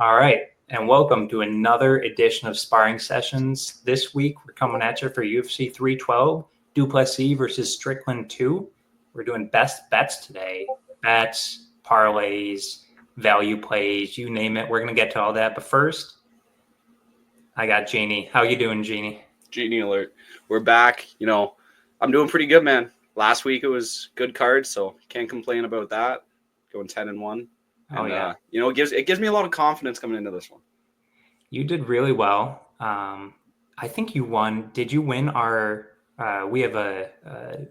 All right, and welcome to another edition of Sparring Sessions. This week, we're coming at you for UFC 312, Duplessis versus Strickland 2. We're doing best bets today. Bets, parlays, value plays, you name it. We're going to get to all that. But first, I got Genie. How you doing, Genie? Genie alert. We're back. I'm doing pretty good, man. Last week it was good cards, so can't complain about that. Going 10-1. Oh, yeah. It gives me a lot of confidence coming into this one. You did really well. I think you won. Did you win our we have a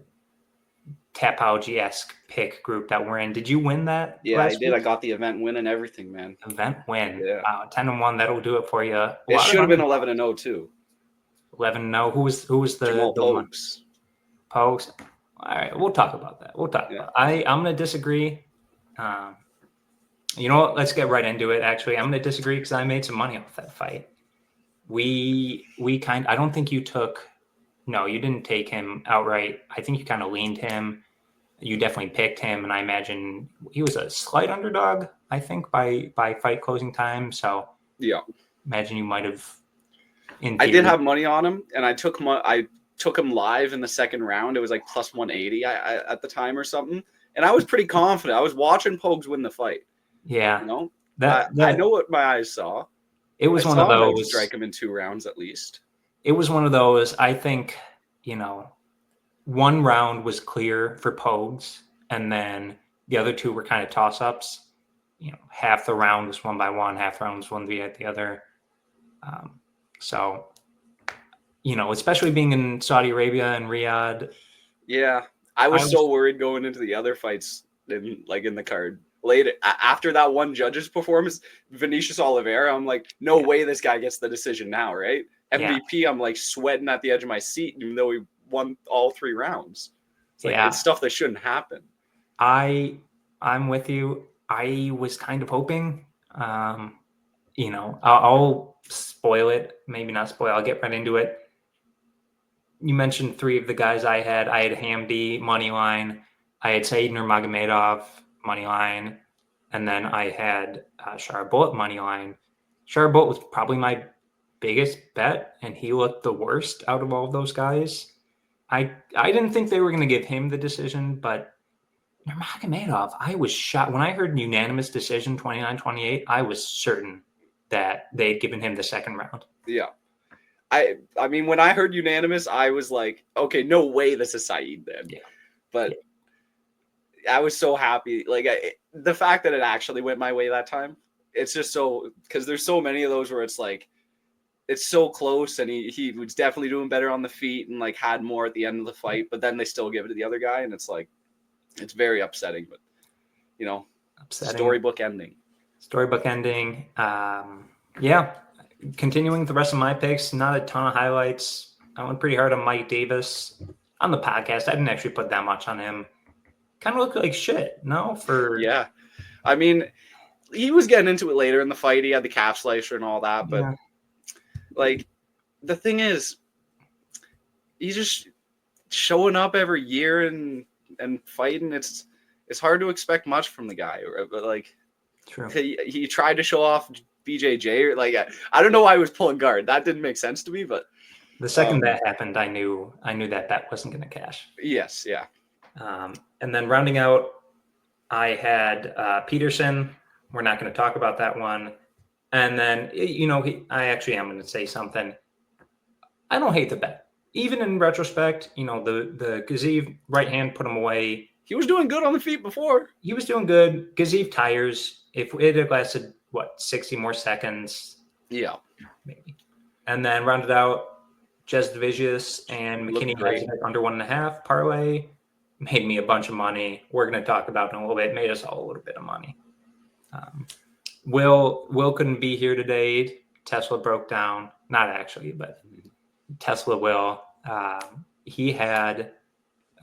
Tapology-esque pick group that we're in. Did you win that? Yeah, I did. I got the event win and everything, man. Event win. Yeah. Wow, 10-1. That'll do it for you. It should have been 11-0 too. 11-0. Who was the Pogues? Pogues. All right, we'll talk about that. About it. I'm going to disagree. You know what? Let's get right into it. Actually, I'm going to disagree because I made some money off that fight. I don't think you took. No, you didn't take him outright. I think you kind of leaned him. You definitely picked him, and I imagine he was a slight underdog, I think, by fight closing time. So yeah, imagine you might have. I did have money on him, and I took him live in the second round. It was like plus 180 at the time or something, and I was pretty confident. I was watching Pogues win the fight. Yeah, I know what my eyes saw. It was one of those. Strike him in 2 rounds at least. It was one of those. I think one round was clear for Pogues, and then the other 2 were kind of toss-ups. Half the round was one by one, half the round was one via the other. So, especially being in Saudi Arabia and Riyadh. Yeah, I was so worried going into the other fights in the card. Later, after that one judge's performance, Vinicius Oliveira, I'm like, no way this guy gets the decision now, right? MVP, I'm like sweating at the edge of my seat, even though we won all 3 rounds. It's it's stuff that shouldn't happen. I'm with you. I was kind of hoping, I'll spoil it. Maybe not spoil. I'll get right into it. You mentioned 3 of the guys I had. I had Hamdi, money line. I had Said Nurmagomedov, money line. And then I had Sharbot, money line. Sharbot was probably my biggest bet, and he looked the worst out of all of those guys. I didn't think they were going to give him the decision, but Nurmagomedov, I was shocked. When I heard unanimous decision 29-28, I was certain that they'd given him the second round. Yeah. I mean, when I heard unanimous, I was like, okay, no way this is Said then. Yeah. But I was so happy. The fact that it actually went my way that time, it's just so, because there's so many of those where it's like, it's so close, and he was definitely doing better on the feet and had more at the end of the fight, but then they still give it to the other guy, and it's it's very upsetting, but upsetting. Storybook ending. Yeah. Continuing the rest of my picks, not a ton of highlights. I went pretty hard on Mike Davis on the podcast. I didn't actually put that much on him. Kind of looked like shit, no? Yeah. I mean, he was getting into it later in the fight. He had the calf slicer and all that, but the thing is, he's just showing up every year and fighting. It's hard to expect much from the guy. But true. He tried to show off BJJ. I don't know why he was pulling guard. That didn't make sense to me. But the second that happened, I knew that bet wasn't going to cash. Yes, yeah. And then rounding out, I had Peterson. We're not going to talk about that one. And then, I actually am going to say something. I don't hate the bet. Even in retrospect, the Gaziv right hand put him away. He was doing good on the feet before. He was doing good. Gaziv tires. If it had lasted, 60 more seconds? Yeah. Maybe. And then rounded out, Jesdovicius and McKinney under 1.5 parlay. Made me a bunch of money. We're going to talk about it in a little bit. Made us all a little bit of money. Will couldn't be here today. Tesla broke down. Not actually, but Tesla will. He had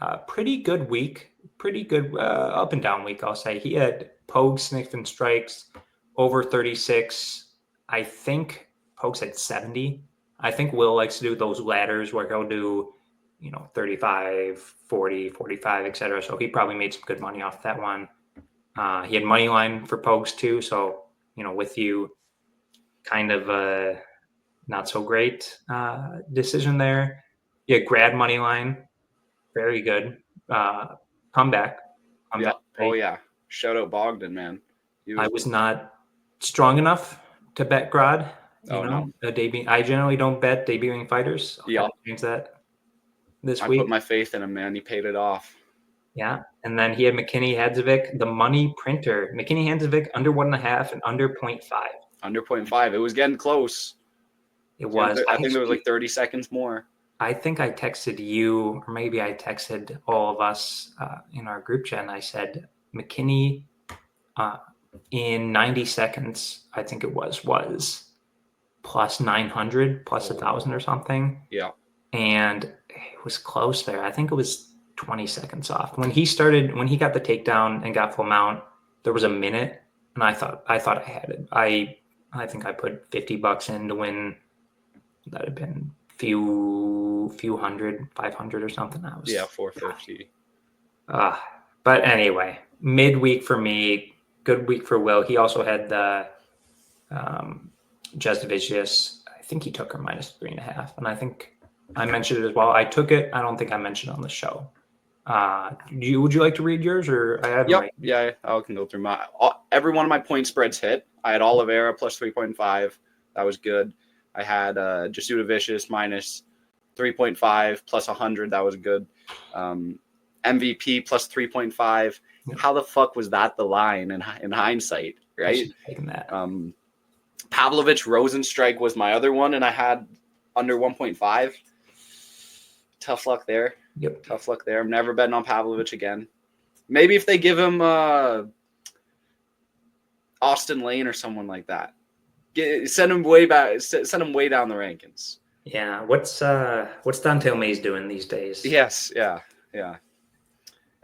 a pretty good week. Pretty good up and down week, I'll say. He had Pogues, sniffs, and strikes over 36. I think Pogues had 70. I think Will likes to do those ladders where he'll do 35, 40, 45, etc. So he probably made some good money off that one. He had money line for Pogues too. So, with you, kind of a not so great decision there. Yeah, grad money line, very good. Comeback. Yeah. Oh Right? yeah. Shout out Bogdan, man. I was not strong enough to bet Grad. No. I generally don't bet debuting fighters. I'll Yeah. change that this I week. put my faith in him, man. He paid it off. Yeah. And then he had McKinney Hadzovic, the money printer. McKinney Hadzovic under 1.5 and under 0.5. Under 0.5. It was getting close. It was. I think there was like 30 seconds more. I think I texted you, or maybe I texted all of us in our group chat, and I said McKinney in 90 seconds, I think it was plus 900, plus 1,000 or something. Yeah. And it was close there. I think it was 20 seconds off. When he got the takedown and got full mount, there was a minute, and I thought I had it. I think I put $50 in to win. That had been few hundred, 500 or something. I was 450. But anyway, midweek for me, good week for Will. He also had the Jastovicius. I think he took her minus 3.5, and I think I mentioned it as well. I took it. I don't think I mentioned it on the show. Would you like to read yours, or I have? Yep. Yeah, I can go through my every one of my point spreads hit. I had Oliveira plus 3.5. That was good. I had Jasudavicius minus 3.5 plus 100. That was good. MVP plus 3.5. Yep. How the fuck was that the line in hindsight, right? Taking that. Pavlovich Rosenstrike was my other one, and I had under 1.5. Tough luck there. Yep. Tough luck there. I'm never betting on Pavlovich again. Maybe if they give him Austin Lane or someone like that. Send him way back. Send him way down the rankings. Yeah. What's Dontel Mays doing these days? Yes. Yeah.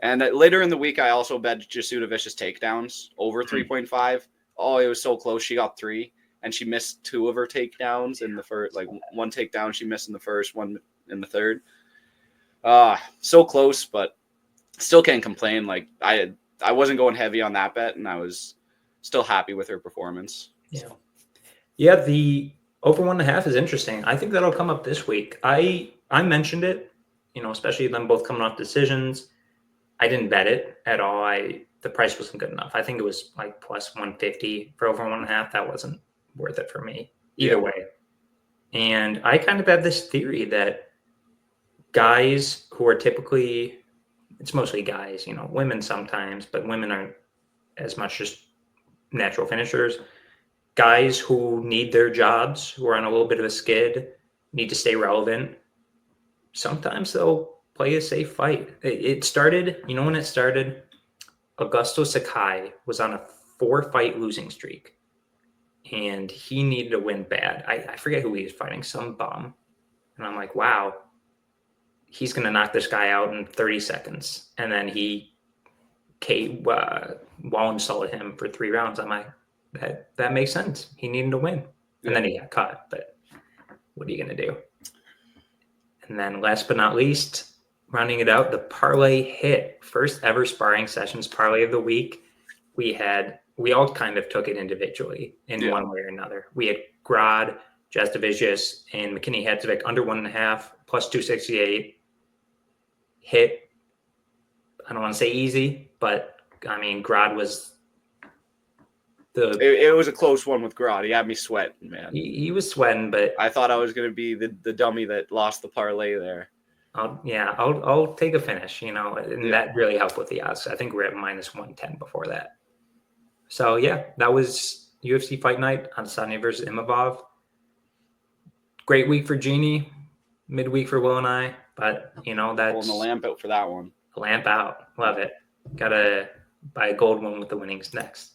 And later in the week, I also bet Jasudavicius takedowns over 3.5. Oh, it was so close. She got 3, and she missed 2 of her takedowns in the first. Like one takedown she missed in the first, one in the third. So close, but still can't complain. Like I wasn't going heavy on that bet, and I was still happy with her performance. Yeah. The over 1.5 is interesting. I think that'll come up this week. I mentioned it, especially them both coming off decisions. I didn't bet it at all. The price wasn't good enough. I think it was like plus 150 for over 1.5. That wasn't worth it for me either way. And I kind of have this theory that guys who are typically, it's mostly guys, women sometimes, but women aren't as much just natural finishers. Guys who need their jobs, who are on a little bit of a skid, need to stay relevant. Sometimes they'll play a safe fight. It started, when it started? Augusto Sakai was on a 4-fight losing streak, and he needed to win bad. I forget who he was fighting, some bum. And I'm like, wow, he's going to knock this guy out in 30 seconds. And then he wall-insulted him for 3 rounds. I'm like, that makes sense. He needed to win. And then he got caught. But what are you going to do? And then last but not least, rounding it out, the parlay hit. First ever sparring sessions parlay of the week. We all kind of took it individually in one way or another. We had Grad, Jastovicius, and McKinney Hadzovic under 1.5 plus 268. Hit. I don't want to say easy, but I mean, Grad was it was a close one with Grad. He had me sweating, man. He was sweating, but I thought I was going to be the dummy that lost the parlay there. I'll take a finish, and that really helped with the odds. I think we're at minus 110 before that. So that was UFC Fight Night on Adesanya versus Imavov. Great week for Genie, midweek for Will and I, but that's pulling the lamp out for that one. Lamp out, love it. Gotta buy a gold one with the winnings next.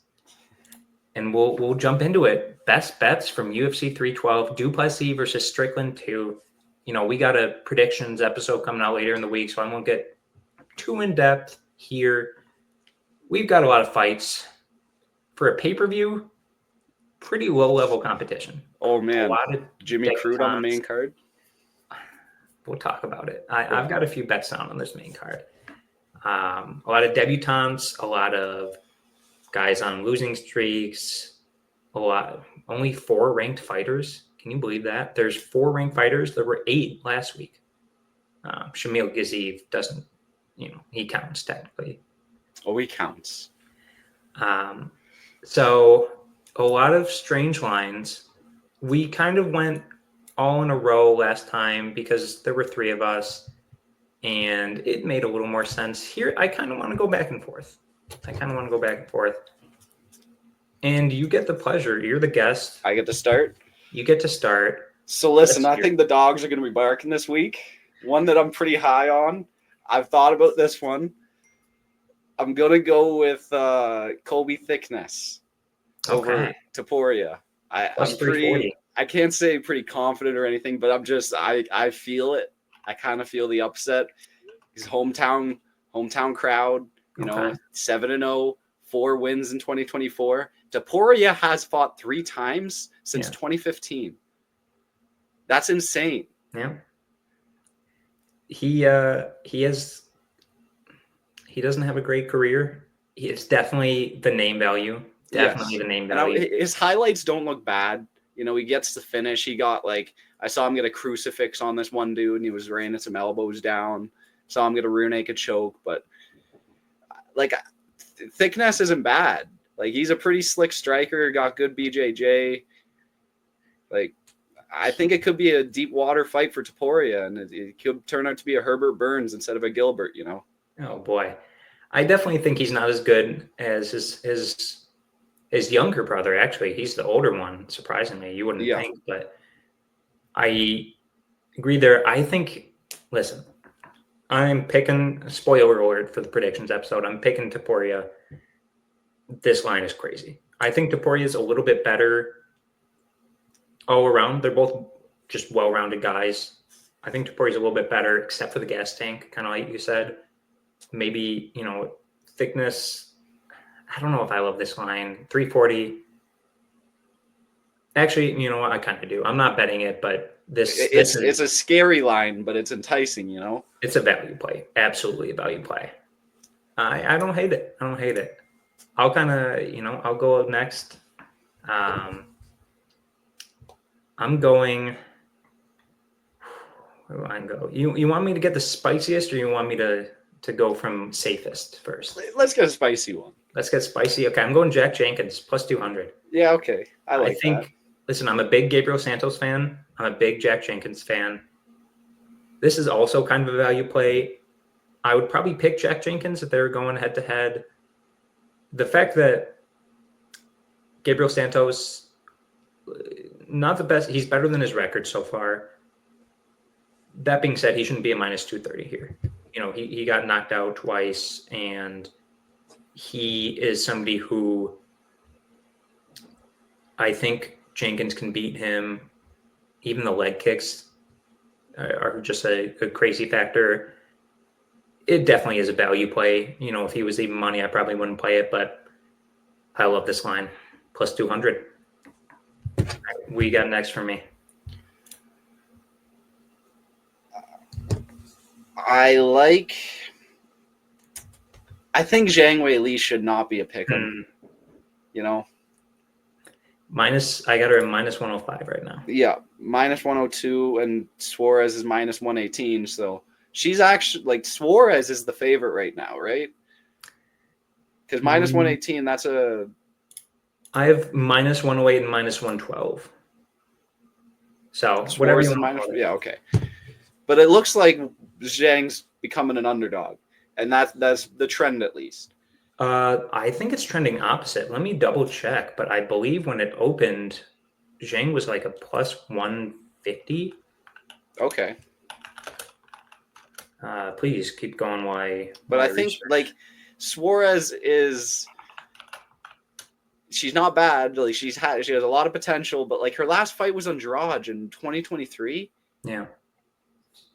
And we'll jump into it. Best bets from UFC 312, Duplessis versus Strickland 2. We got a predictions episode coming out later in the week, so I won't get too in-depth here. We've got a lot of fights. For a pay-per-view, pretty low-level competition. Oh, man. A lot of Jimmy Crude on the main card? We'll talk about it. I've got a few bets down on this main card. A lot of debutantes, a lot of guys on losing streaks, a lot. Only 4 ranked fighters. Can you believe that? There's 4 ranked fighters. There were 8 last week. Shamil Gaziev doesn't, he counts technically. Oh, he counts. So a lot of strange lines. We kind of went all in a row last time because there were 3 of us, and it made a little more sense. Here, I kind of want to go back and forth. And you get the pleasure. You're the guest. I get to start? You get to start. So listen, I think the dogs are going to be barking this week. One that I'm pretty high on. I've thought about this one. I'm going to go with Colby Thickness over Topuria. I'm pretty, I can't say pretty confident or anything, but I'm just, I feel it. I kind of feel the upset. His hometown crowd, 7-0, 4 wins in 2024. Topuria has fought 3 times since 2015. That's insane. Yeah. He doesn't have a great career. It's definitely the name value. Definitely the name value. And his highlights don't look bad. He gets the finish. He got I saw him get a crucifix on this one dude, and he was raining some elbows down. Saw him get a rear naked choke, but Thickness isn't bad. He's a pretty slick striker. Got good BJJ. I think it could be a deep water fight for Topuria, and it could turn out to be a Herbert Burns instead of a Gilbert. Oh boy, I definitely think he's not as good as his younger brother. Actually, he's the older one. Surprisingly, you wouldn't think, but I agree there. I think. Listen, I'm picking. Spoiler alert for the predictions episode. I'm picking Topuria. This line is crazy. I think Topuria is a little bit better all around. They're both just well-rounded guys. I think Topuria is a little bit better, except for the gas tank, kind of like you said. Maybe, Thickness. I don't know if I love this line. 340. Actually, you know what? I kind of do. I'm not betting it, but it's a scary line, but it's enticing, It's a value play. Absolutely a value play. I don't hate it. I'll kind of, I'll go next. I'm going. Where do I go? You want me to get the spiciest, or you want me to go from safest first? Let's get a spicy one. Let's get spicy. Okay, I'm going Jack Jenkins plus 200. Yeah, okay. I think that. Listen, I'm a big Gabriel Santos fan. I'm a big Jack Jenkins fan. This is also kind of a value play. I would probably pick Jack Jenkins if they were going head to head. The fact that Gabriel Santos, not the best, he's better than his record so far. That being said, he shouldn't be a minus 230 here. He got knocked out twice, and he is somebody who I think Jenkins can beat him. Even the leg kicks are just a crazy factor. It definitely is a value play. If he was even money, I probably wouldn't play it, but I love this line. Plus 200. What you got next for me? I think Zhang Weili should not be a pick'em. I got her at minus 105 right now. Yeah, minus 102, and Suarez is minus 118. So she's actually Suarez is the favorite right now, right? Because minus 118, that's a. I have minus 108 and minus 112. So Suarez whatever you want. Yeah, okay. But it looks like Zhang's becoming an underdog, and that's the trend at least. I think it's trending opposite. Let me double check, but I believe when it opened, Zhang was like a plus 150. Okay. Please keep going. Why? But I think Suarez is. She's not bad. She has a lot of potential, but her last fight was Andrade in 2023. Yeah.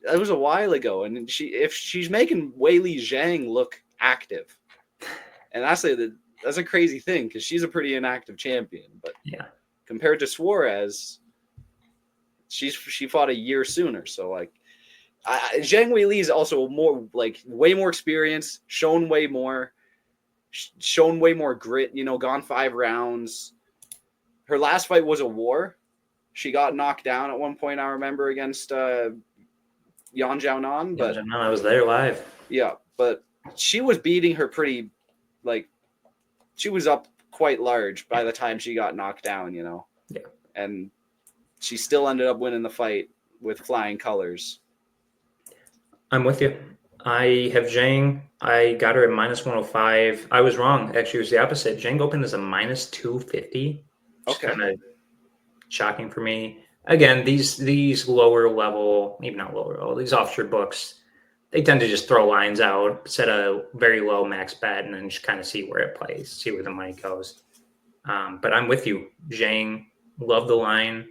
That was a while ago, and if she's making Weili Zhang look active, and that's a crazy thing because she's a pretty inactive champion. But compared to Suarez, she fought a year sooner. So Zhang Weili is also way more experience, shown way more grit. Gone 5 rounds. her last fight was a war. She got knocked down at one point, I remember, against Yan Jiaonan. But I was there live. Yeah, but she was beating her pretty, like, she was up quite large by the time she got knocked down, you know? Yeah. And she still ended up winning the fight with flying colors. I'm with you. I have Zhang. I got her at -105. I was wrong. Actually, it was the opposite. Zhang opened as a -250. Okay. Kind of shocking for me. Again, these lower level, maybe not lower level, these offshore books, they tend to just throw lines out, set a very low max bet, and then just kind of see where it plays, see where the money goes. But I'm with you. Zhang, love the line.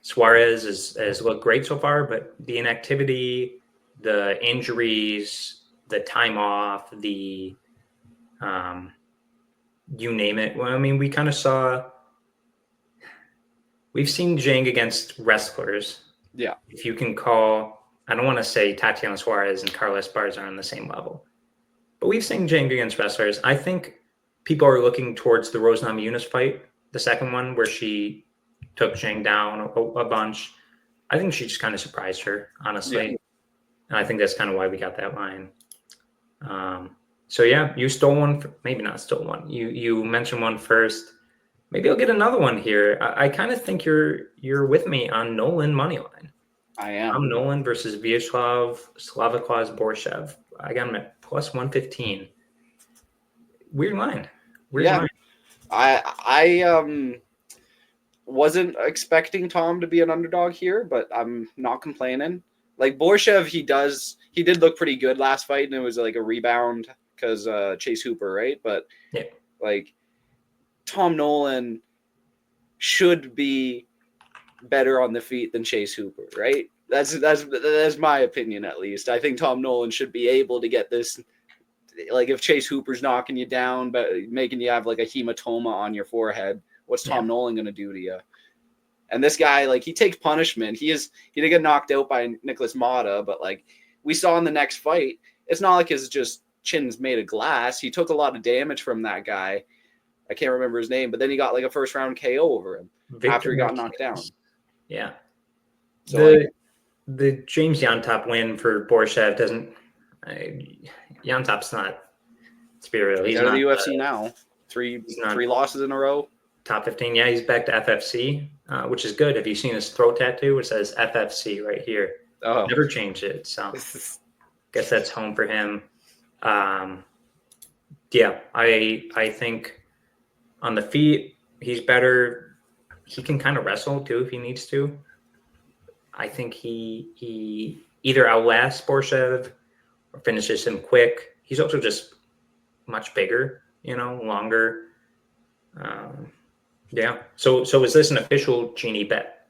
Suarez has looked great so far, but the inactivity, the injuries, the time off, the you name it. Well, I mean, we kind of saw. We've seen Zhang against wrestlers. Yeah. If you can call, I don't want to say Tatiana Suarez and Carla Esparza are on the same level, but we've seen Zhang against wrestlers. I think people are looking towards the Rose Namajunas fight, the second one where she took Zhang down a bunch. I think she just kind of surprised her, honestly. Yeah. And I think that's kind of why we got that line. So yeah, you stole one. Maybe not stole one. You mentioned one first. Maybe I'll get another one here. I kind of think you're with me on Nolan moneyline. I am. I'm Nolan versus Vyacheslav Slaviko's Borshev. I got him at +115. Weird line. Line. I wasn't expecting Tom to be an underdog here, but I'm not complaining. Like Borshev, he did look pretty good last fight, and it was like a rebound because Chase Hooper, right? But yeah, like Tom Nolan should be better on the feet than Chase Hooper, right? That's my opinion, at least. I think Tom Nolan should be able to get this. Like if Chase Hooper's knocking you down, but making you have like a hematoma on your forehead, what's Tom Nolan going to do to you? And this guy, like, he takes punishment. He did get knocked out by Nicholas Mata, but like we saw in the next fight, it's not like his just chin's made of glass. He took a lot of damage from that guy. I can't remember his name, but then he got like a first round KO over him after he got knocked down. Yeah. So the James Yantop win for Borshev doesn't. Yantop's not. To be real, he's out of the UFC now. Three losses in a row. Top 15. Yeah, he's back to FFC, which is good. Have you seen his throat tattoo? It says FFC right here. Oh, never changed it. So guess that's home for him. Yeah, I think on the feet he's better. He can kind of wrestle too if he needs to. I think he either outlasts Borshev or finishes him quick. He's also just much bigger, longer. Yeah. So is this an official Genie bet?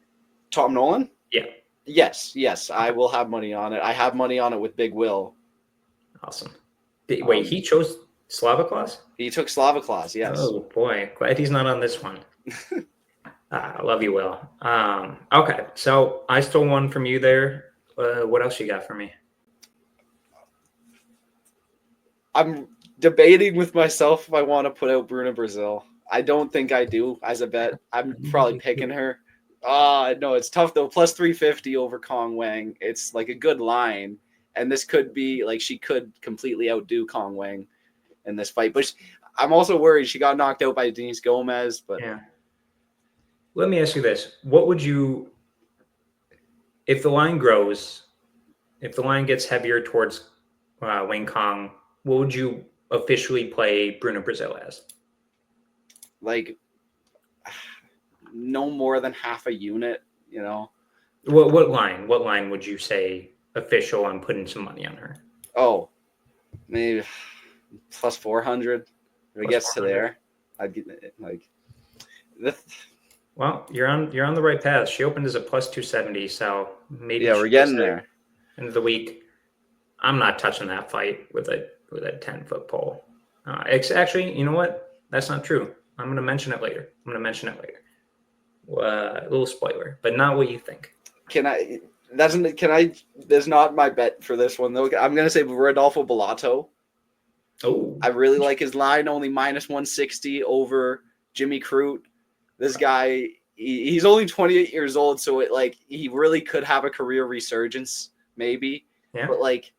Tom Nolan? Yeah. Yes. I will have money on it. I have money on it with Big Will. Awesome. Wait, he chose Slaviko's? He took Slaviko's, yes. Oh boy, glad he's not on this one. I love you, Will. Okay, so I stole one from you there. What else you got for me? I'm debating with myself if I want to put out Bruna Brazil. I don't think I do as a bet. I'm probably picking her. No, it's tough though. +350 over Kong Wang. It's like a good line. And this could be like she could completely outdo Kong Wang in this fight. But I'm also worried she got knocked out by Denise Gomez. But yeah. Let me ask you this. What would you, if the line grows, if the line gets heavier towards Wang Kong, what would you officially play Bruna Brazil as? Like no more than half a unit, What line? What line would you say official? I'm putting some money on her. Oh, maybe +400. If it gets to there, I'd get like. Well, you're on the right path. She opened as a +270, so maybe we're getting there. End of the week. I'm not touching that fight with a 10-foot pole. Actually, you know what? That's not true. I'm going to mention it later. A little spoiler, but not what you think. There's not my bet for this one though. I'm going to say Rodolfo Bellato. Oh, I really like his line, only -160 over Jimmy Crute. This guy, he's only 28 years old, so he really could have a career resurgence, maybe. Yeah. But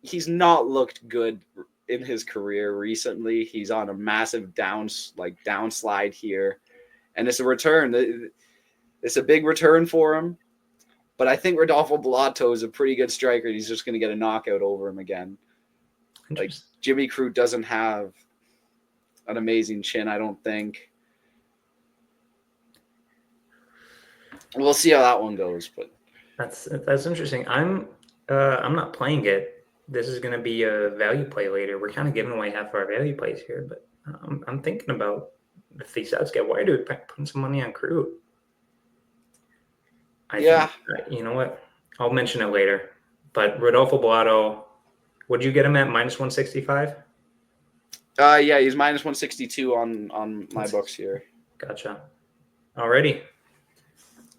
he's not looked good in his career recently. He's on a massive downslide here, and it's a return. It's a big return for him. But I think Rodolfo Bellato is a pretty good striker. He's just going to get a knockout over him again. Jimmy Crute doesn't have an amazing chin, I don't think. We'll see how that one goes, but that's interesting. I'm not playing it. This is going to be a value play later. We're kind of giving away half of our value plays here, but I'm thinking about if these odds get wider, putting some money on Crute. I think, you know what? I'll mention it later. But Rodolfo Bellato, would you get him at minus 165? Yeah, he's minus 162 on my books here. Gotcha. Alrighty.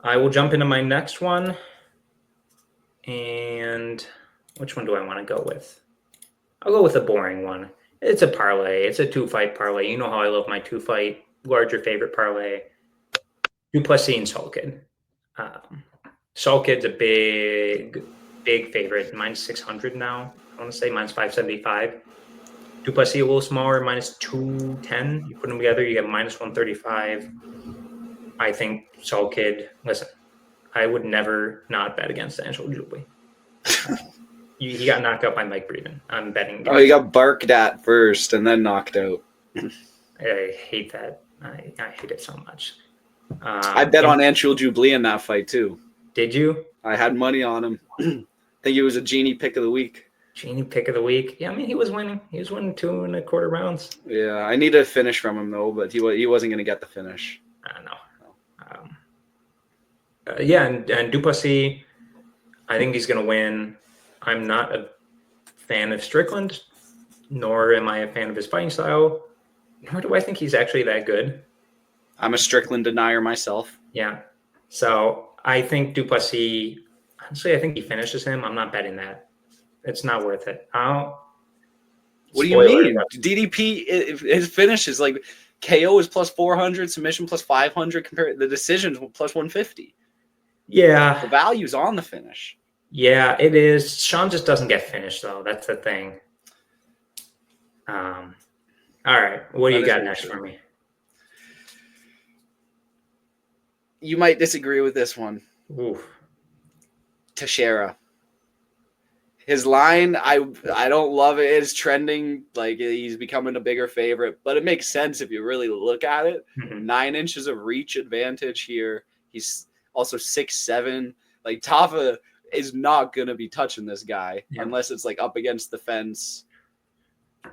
I will jump into my next one. And which one do I want to go with? I'll go with a boring one. It's a parlay. It's a 2-fight parlay. You know how I love my 2-fight, larger favorite parlay. Duplessis and Sulkid. Sulkid's a big favorite. Minus 600 now. I want to say minus 575. Duplessis a little smaller, minus 210. You put them together, you get minus 135. I think Sulkid, listen, I would never not bet against Angelo Jubilee. He got knocked out by Mike Breeden. I'm betting. Oh, he got barked at first and then knocked out. I hate that. I hate it so much. I bet on Angelo Jubilee in that fight too. Did you? I had money on him. I think it was a Genie pick of the week. Genie pick of the week. Yeah, I mean, he was winning. He was winning 2 1/4 rounds. Yeah, I need a finish from him though, but he wasn't going to get the finish. I don't know. And Duplessis, I think he's going to win. I'm not a fan of Strickland, nor am I a fan of his fighting style, nor do I think he's actually that good. I'm a Strickland denier myself. Yeah. So I think Duplessis, honestly, I think he finishes him. I'm not betting that. It's not worth it. What do you mean? DDP, his finish is like KO is plus 400, submission plus 500, compared the decisions plus 150. Yeah. The value's on the finish. Yeah, it is. Sean just doesn't get finished, though. That's the thing. All right. What do you got next for me? You might disagree with this one. Oof. Teixeira. His line, I don't love it. It's trending. He's becoming a bigger favorite, but it makes sense if you really look at it. Mm-hmm. 9 inches of reach advantage here. He's also 6'7". Tafa is not going to be touching this guy unless it's up against the fence.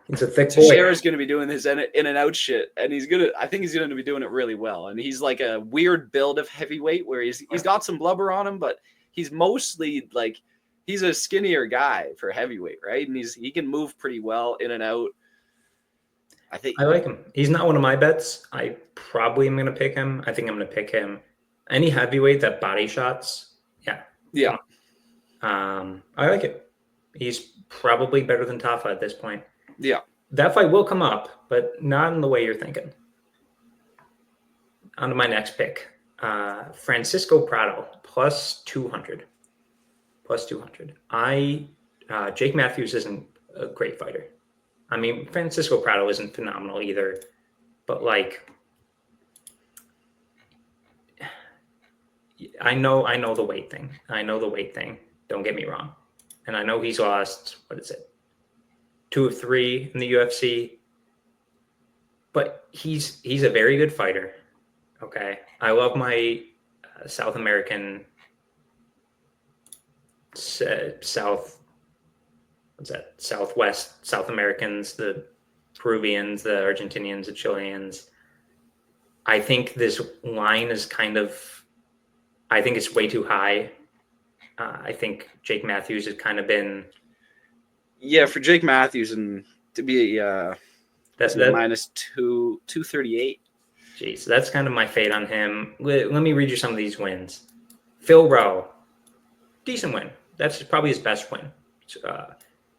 He's a thick boy. Teixeira's going to be doing his in and out shit, and I think he's going to be doing it really well. And he's like a weird build of heavyweight where he's got some blubber on him, but he's mostly he's a skinnier guy for heavyweight, right? And he can move pretty well in and out. I like him. He's not one of my bets. I probably am going to pick him. I think I'm going to pick him. Any heavyweight that body shots, yeah. I like it. He's probably better than Tafa at this point. Yeah. That fight will come up, but not in the way you're thinking. On to my next pick. Francisco Prado, plus 200. Plus 200. Jake Matthews isn't a great fighter. I mean, Francisco Prado isn't phenomenal either, but I know the weight thing. Don't get me wrong. And I know he's lost, 2 of 3 in the UFC. But he's a very good fighter. Okay. I love my South American Southwest South Americans, the Peruvians, the Argentinians, the Chileans. I think this line is I think it's way too high. I think Jake Matthews has kind of been. Yeah, for Jake Matthews and to be that's minus 238. Jeez, that's kind of my fate on him. Let me read you some of these wins. Phil Rowe, decent win. That's probably his best win.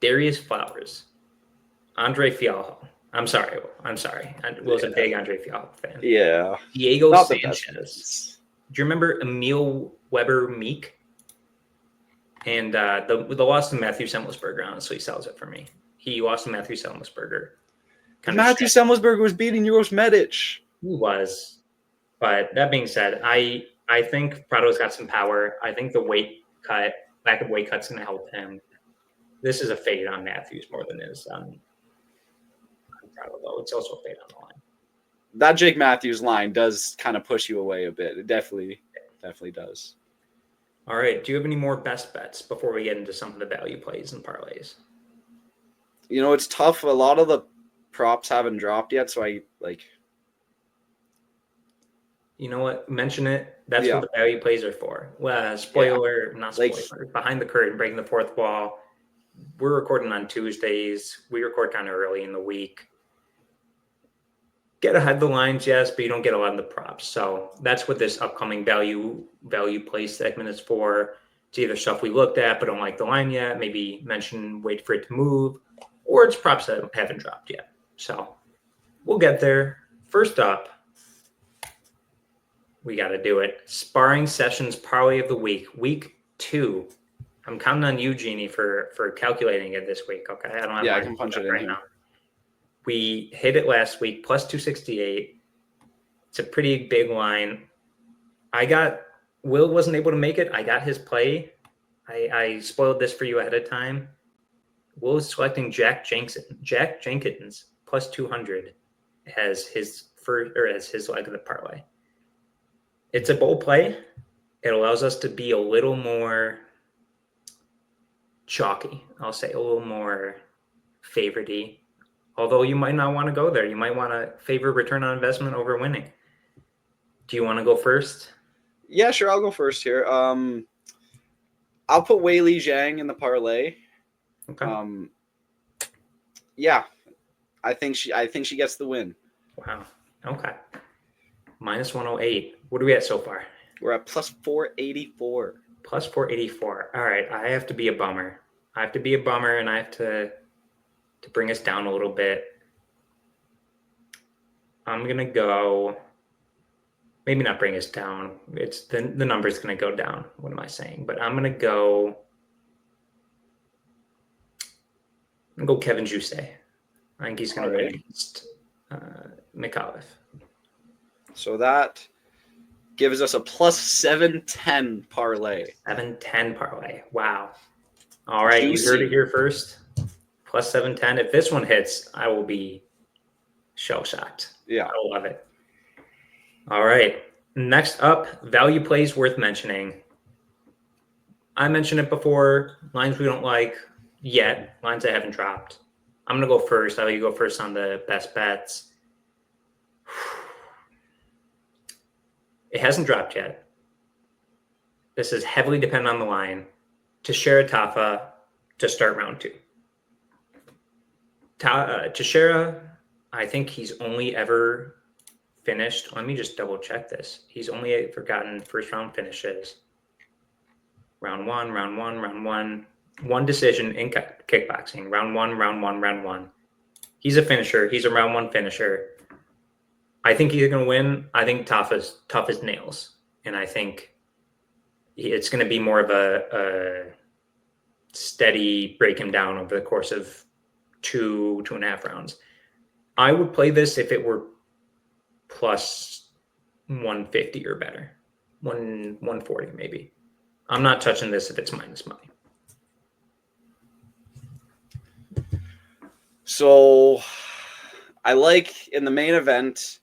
Darius Flowers, Andre Fialho. I'm sorry. I was a big Andre Fialho fan. Yeah. Diego Not the Sanchez. best. Do you remember Emil Weber Meek? And the loss to Matthew Semelsberger honestly sells it for me. He lost to Matthew Semelsberger. Matthew Semelsberger was beating Uros Medic. He was. But that being said, I think Prado's got some power. I think the lack of weight cut's going to help him. This is a fade on Matthews more than it is on Prado, though. It's also a fade on the line. That Jake Matthews line does kind of push you away a bit. It definitely does. All right. Do you have any more best bets before we get into some of the value plays and parlays? You know, it's tough. A lot of the props haven't dropped yet, so I like. You know what? Mention it. That's what the value plays are for. Well, spoiler, not spoiler. Behind the curtain, breaking the fourth wall. We're recording on Tuesdays. We record kind of early in the week. Get ahead of the lines, yes, but you don't get a lot of the props. So that's what this upcoming value play segment is for. It's either stuff we looked at but don't like the line yet, maybe wait for it to move, or it's props that haven't dropped yet. So we'll get there. First up, we got to do it. Sparring Sessions Parlay of the Week, Week 2. I'm counting on you, Genie, for calculating it this week. Okay, I don't have. Yeah, I can punch it in right now. We hit it last week, plus 268. It's a pretty big line. Will wasn't able to make it. I got his play. I spoiled this for you ahead of time. Will is selecting Jack Jenkins plus 200 as his leg of the parlay. It's a bold play. It allows us to be a little more chalky. I'll say a little more favorite-y. Although you might not want to go there. You might want to favor return on investment over winning. Do you want to go first? Yeah, sure. I'll go first here. I'll put Weili Zhang in the parlay. Okay. Yeah, I think she gets the win. Wow. Okay. Minus 108. What are we at so far? We're at plus 484. Plus 484. All right. I have to be a bummer. And I have to bring us down a little bit. I'm going to go, maybe not bring us down. It's the number's going to go down. What am I saying? But I'm going to go Kevin Jusey. I think he's going to win against McAuliffe. So that gives us a plus 710 parlay. 710 parlay. Wow. All right. You heard it here first. Plus 710. If this one hits, I will be shell-shocked. Yeah. I love it. All right. Next up, value plays worth mentioning. I mentioned it before. Lines we don't like yet. Lines that haven't dropped. I'm going to go first. I'll let you go first on the best bets. It hasn't dropped yet. This is heavily dependent on the line. Teixeira Tafa to start round 2. Teixeira, I think he's only ever finished. Let me just double check this. He's only ever gotten first round finishes. Round one. One decision in kickboxing. Round one. He's a finisher. He's a round 1 finisher. I think he's going to win. I think tough as nails. And I think it's going to be more of a steady break him down over the course of 2.5 rounds. I would play this if it were plus 150 or better. 140 maybe. I'm not touching this if it's minus money. So I like in the main event,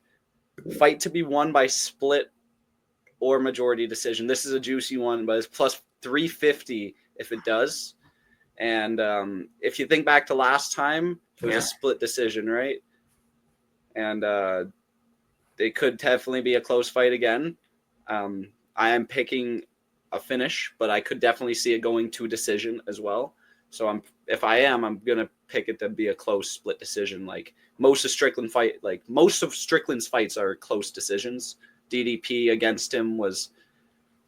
fight to be won by split or majority decision. This is a juicy one, but it's plus 350 if it does. And if you think back to last time, it was a split decision, right? And they could definitely be a close fight again. I am picking a finish, but I could definitely see it going to decision as well. So I'm gonna pick it to be a close split decision. Like most of Strickland's fights are close decisions. DDP against him was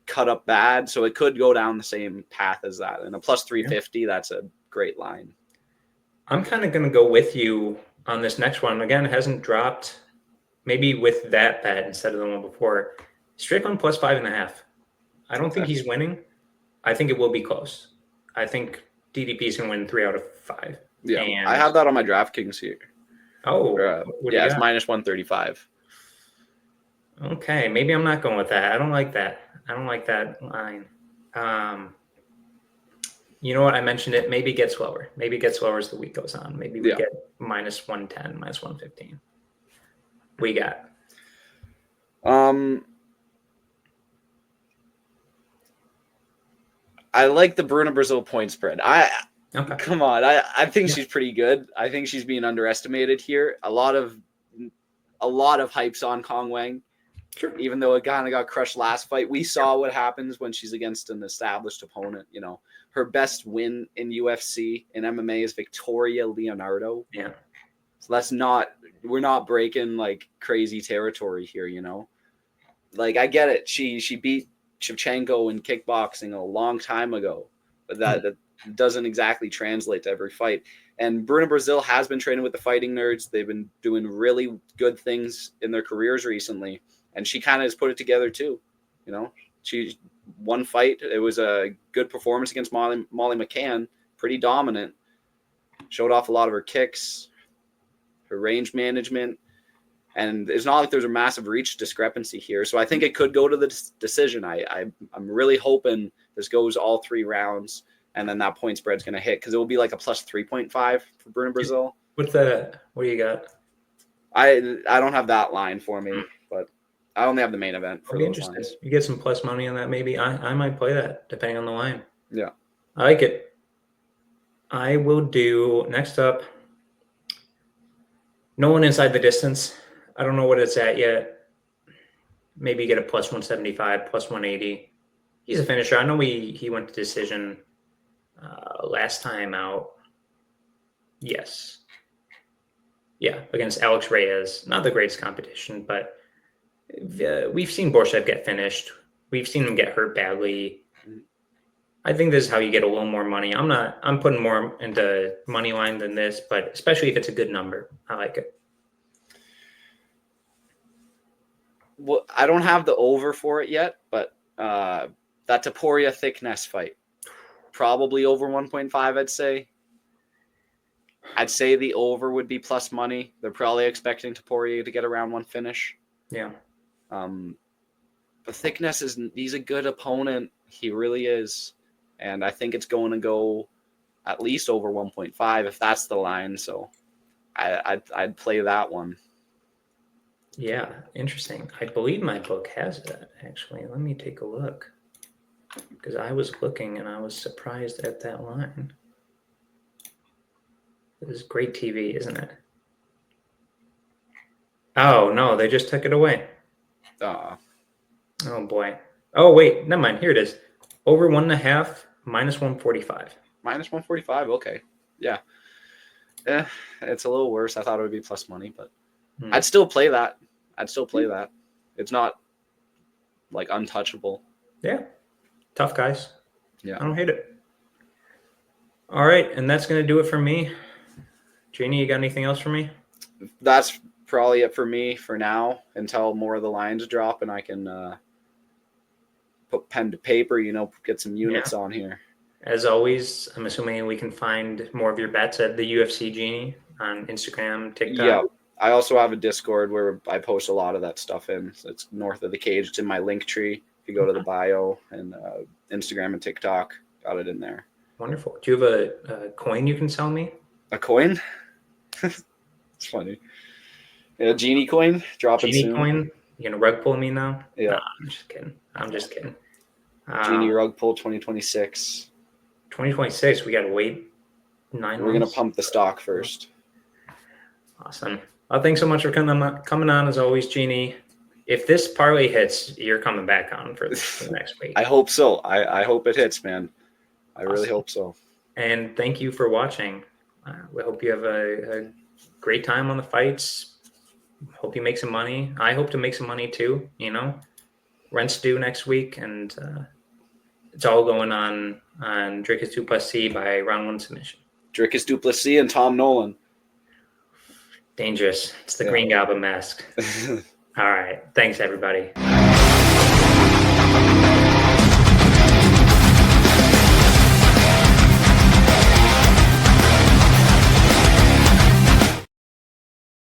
cut up bad, so it could go down the same path as that. And a plus 350, that's a great line. I'm kind of gonna go with you on this next one. Again, hasn't dropped. Maybe with that bet instead of the one before. Strickland plus 5.5. I don't think he's winning. I think it will be close. I think DDP's can win 3 out of 5. Yeah, and I have that on my DraftKings here. Oh, yeah, it's minus 135. Okay, maybe I'm not going with that. I don't like that. I don't like that line. You know what? I mentioned it. Maybe it gets lower. Maybe it gets lower as the week goes on. Maybe we get minus 110, minus 115. We got. I like the Bruna Brazil point spread. Okay. Come on. I think she's pretty good. I think she's being underestimated here. A lot of hypes on Kong Wang. Sure. Even though it kind of got crushed last fight, we saw what happens when she's against an established opponent. You know, her best win in UFC and MMA is Victoria Leonardo. Yeah. So we're not breaking like crazy territory here, you know. Like I get it. She beat Shevchenko in kickboxing a long time ago, but that doesn't exactly translate to every fight. And Bruna Brazil has been training with the Fighting Nerds. They've been doing really good things in their careers recently. And she kind of has put it together too. You know, she one fight. It was a good performance against Molly McCann. Pretty dominant. Showed off a lot of her kicks, her range management. And it's not like there's a massive reach discrepancy here. So I think it could go to the decision. I'm really hoping this goes all 3 rounds. And then that point spread's going to hit because it will be like a plus 3.5 for Bruna Brazil. What do you got? I don't have that line for me, but I only have the main event for those lines. You get some plus money on that, maybe. I might play that depending on the line. Yeah, I like it. I will do next up. No one inside the distance. I don't know what it's at yet. Maybe get a plus 175, plus 180. He's a finisher. I know he went to decision last time out. Yes. Yeah, against Alex Reyes. Not the greatest competition, but we've seen Borshchev get finished. We've seen him get hurt badly. I think this is how you get a little more money. I'm putting more into money line than this, but especially if it's a good number. I like it. Well, I don't have the over for it yet, but that Topuria Thickness fight, probably over 1.5, I'd say. I'd say the over would be plus money. They're probably expecting Topuria to get around 1 finish. Yeah. But Thickness he's a good opponent. He really is. And I think it's going to go at least over 1.5 if that's the line. So I'd play that one. Yeah, interesting. I believe my book has that, actually. Let me take a look. Because I was looking and I was surprised at that line. This is great TV, isn't it? Oh, no, they just took it away. Oh, boy. Oh, wait, never mind. Here it is. Over 1.5, minus 145. Minus 145, okay. Yeah. It's a little worse. I thought it would be plus money, but I'd still play that. It's not, like, untouchable. Yeah. Tough guys. Yeah. I don't hate it. All right, and that's going to do it for me. Genie, you got anything else for me? That's probably it for me for now until more of the lines drop and I can put pen to paper, get some units on here. As always, I'm assuming we can find more of your bets at the UFC Genie on Instagram, TikTok. Yeah. I also have a Discord where I post a lot of that stuff in. So it's north of the cage. It's in my link tree. If you go to the bio and Instagram and TikTok, got it in there. Wonderful. Do you have a coin you can sell me? A coin? It's funny. A Genie coin? Drop it soon. Genie coin? You gonna rug pull me now? Yeah. Nah, I'm just kidding. Genie rug pull 2026. 2026. We gotta wait 9 months. We're gonna pump the stock first. Awesome. Well, thanks so much for coming on as always, Genie. If this parlay hits, you're coming back on for the next week. I hope so. I hope it hits, man. I really hope so. And thank you for watching. We hope you have a great time on the fights. Hope you make some money. I hope to make some money too. Rent's due next week, and it's all going on Dricus duplessis by round 1 submission. Dricus duplessis and Tom Nolan. Dangerous. It's the Green Goblin mask. All right. Thanks, everybody.